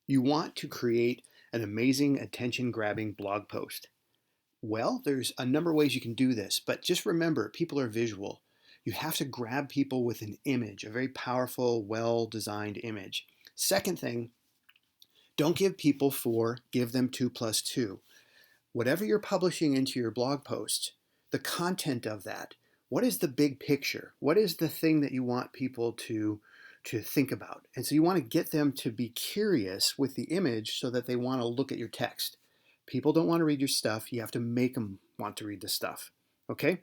You want to create an amazing attention-grabbing blog post. Well, there's a number of ways you can do this, but just remember, people are visual. You have to grab people with an image, a very powerful, well-designed image. Second thing, don't give people 4, give them 2 plus 2. Whatever you're publishing into your blog post, the content of that, what is the big picture? What is the thing that you want people to think about? And so you want to get them to be curious with the image so that they want to look at your text. People don't want to read your stuff. You have to make them want to read the stuff. Okay?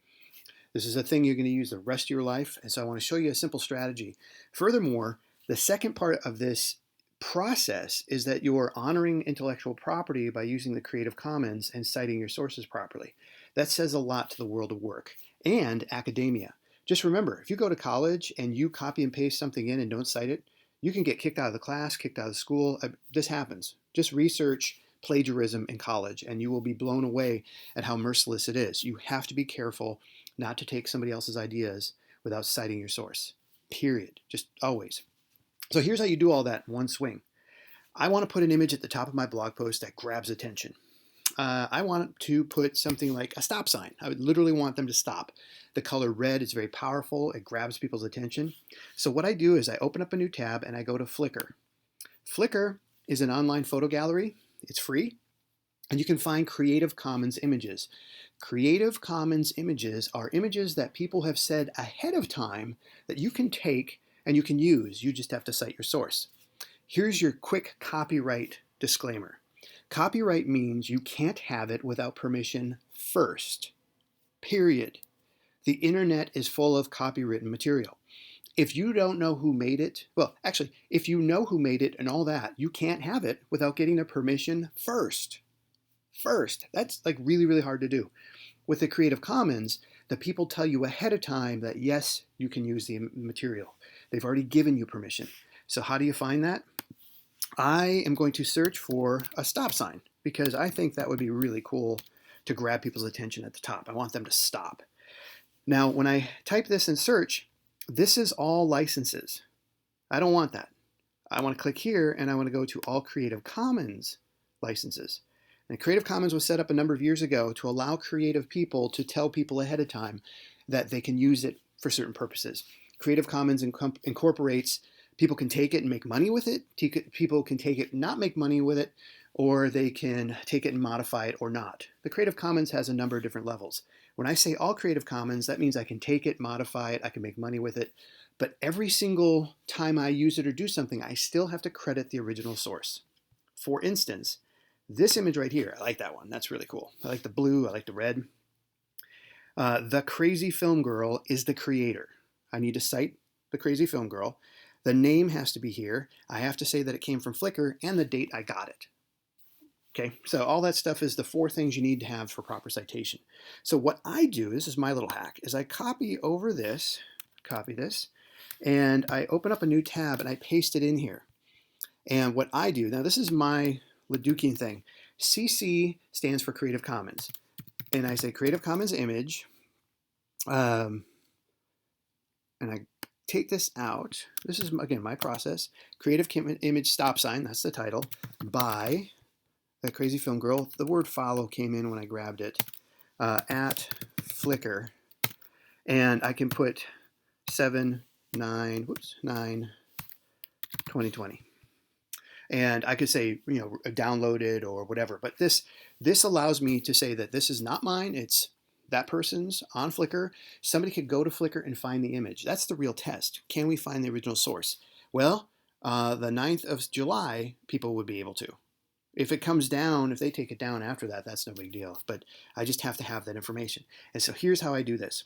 This is a thing you're going to use the rest of your life. And so I want to show you a simple strategy. Furthermore, the second part of this process is that you're honoring intellectual property by using the Creative Commons and citing your sources properly. That says a lot to the world of work and academia. Just remember, if you go to college and you copy and paste something in and don't cite it, you can get kicked out of the class, kicked out of the school. This happens. Just research plagiarism in college and you will be blown away at how merciless it is. You have to be careful not to take somebody else's ideas without citing your source. Period. Just always. So here's how you do all that in one swing. I want to put an image at the top of my blog post that grabs attention. I want to put something like a stop sign. I would literally want them to stop. The color red is very powerful. It grabs people's attention. So what I do is I open up a new tab and I go to Flickr. Flickr is an online photo gallery. It's free. And you can find Creative Commons images. Creative Commons images are images that people have said ahead of time that you can take and you can use. You just have to cite your source. Here's your quick copyright disclaimer. Copyright means you can't have it without permission first. Period. The internet is full of copywritten material. If you don't know who made it, well, actually, if you know who made it and all that, you can't have it without getting their permission first. First. That's like really, really hard to do. With the Creative Commons, the people tell you ahead of time that yes, you can use the material. They've already given you permission. So how do you find that? I am going to search for a stop sign because I think that would be really cool to grab people's attention at the top. I want them to stop. Now, when I type this in search, this is all licenses. I don't want that. I want to click here and I want to go to all Creative Commons licenses. And Creative Commons was set up a number of years ago to allow creative people to tell people ahead of time that they can use it for certain purposes. Creative Commons incorporates people can take it and make money with it. People can take it and not make money with it, or they can take it and modify it or not. The Creative Commons has a number of different levels. When I say all Creative Commons, that means I can take it, modify it, I can make money with it, but every single time I use it or do something, I still have to credit the original source. For instance, this image right here, I like that one. That's really cool. I like the blue, I like the red. The Crazy Film Girl is the creator. I need to cite the Crazy Film Girl. The name has to be here. I have to say that it came from Flickr and the date I got it. Okay, so all that stuff is the 4 things you need to have for proper citation. So what I do, this is my little hack, is I copy this, and I open up a new tab and I paste it in here. And what I do, now this is my Leducian thing. CC stands for Creative Commons. And I say Creative Commons image, and I take this out. This is, again, my process. Creative image stop sign, that's the title, by the Crazy Film Girl. The word follow came in when I grabbed it, at Flickr. And I can put 9/2020. And I could say, downloaded or whatever. But this allows me to say that this is not mine. It's that person's on Flickr. Somebody could go to Flickr and find the image. That's the real test. Can we find the original source? Well, the 9th of July, people would be able to. If it comes down, if they take it down after that, that's no big deal. But I just have to have that information. And so here's how I do this.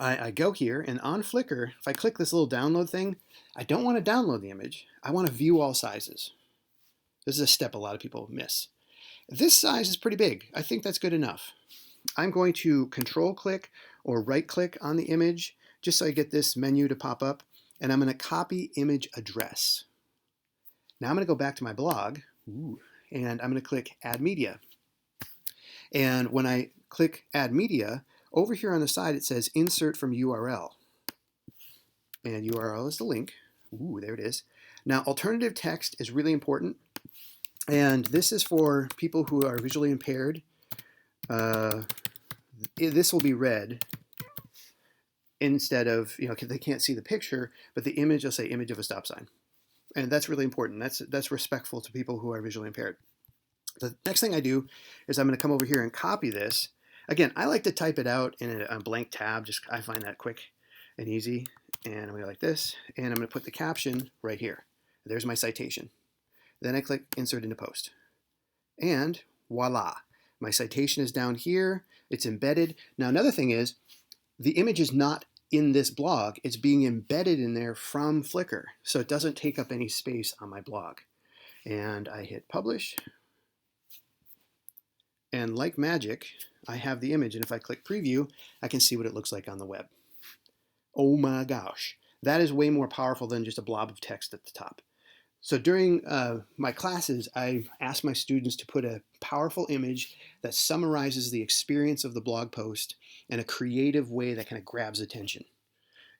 I go here, and on Flickr, if I click this little download thing, I don't want to download the image. I want to view all sizes. This is a step a lot of people miss. This size is pretty big. I think that's good enough. I'm going to control click or right click on the image just so I get this menu to pop up, and I'm going to copy image address. Now I'm going to go back to my blog, and I'm going to click Add Media. And when I click Add Media, over here on the side it says Insert from URL. And URL is the link. There it is. Now alternative text is really important. And this is for people who are visually impaired. This will be red instead of, they can't see the picture, but the image will say image of a stop sign. And that's really important. That's respectful to people who are visually impaired. The next thing I do is I'm going to come over here and copy this. Again, I like to type it out in a blank tab. I find that quick and easy. And I'm going to go like this. And I'm going to put the caption right here. There's my citation. Then I click insert into post. And voila, my citation is down here. It's embedded. Now another thing is the image is not in this blog. It's being embedded in there from Flickr. So it doesn't take up any space on my blog. And I hit publish. And like magic, I have the image. And if I click preview, I can see what it looks like on the web. Oh my gosh. That is way more powerful than just a blob of text at the top. So during my classes, I ask my students to put a powerful image that summarizes the experience of the blog post in a creative way that kind of grabs attention.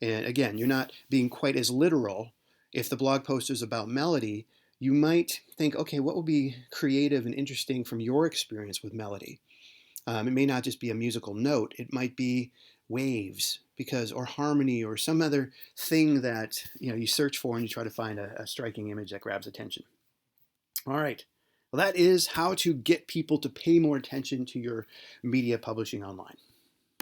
And again, you're not being quite as literal. If the blog post is about melody, you might think, okay, what would be creative and interesting from your experience with melody? It may not just be a musical note. It might be waves or harmony or some other thing that you search for and you try to find a striking image that grabs attention. All right. Well, that is how to get people to pay more attention to your media publishing online.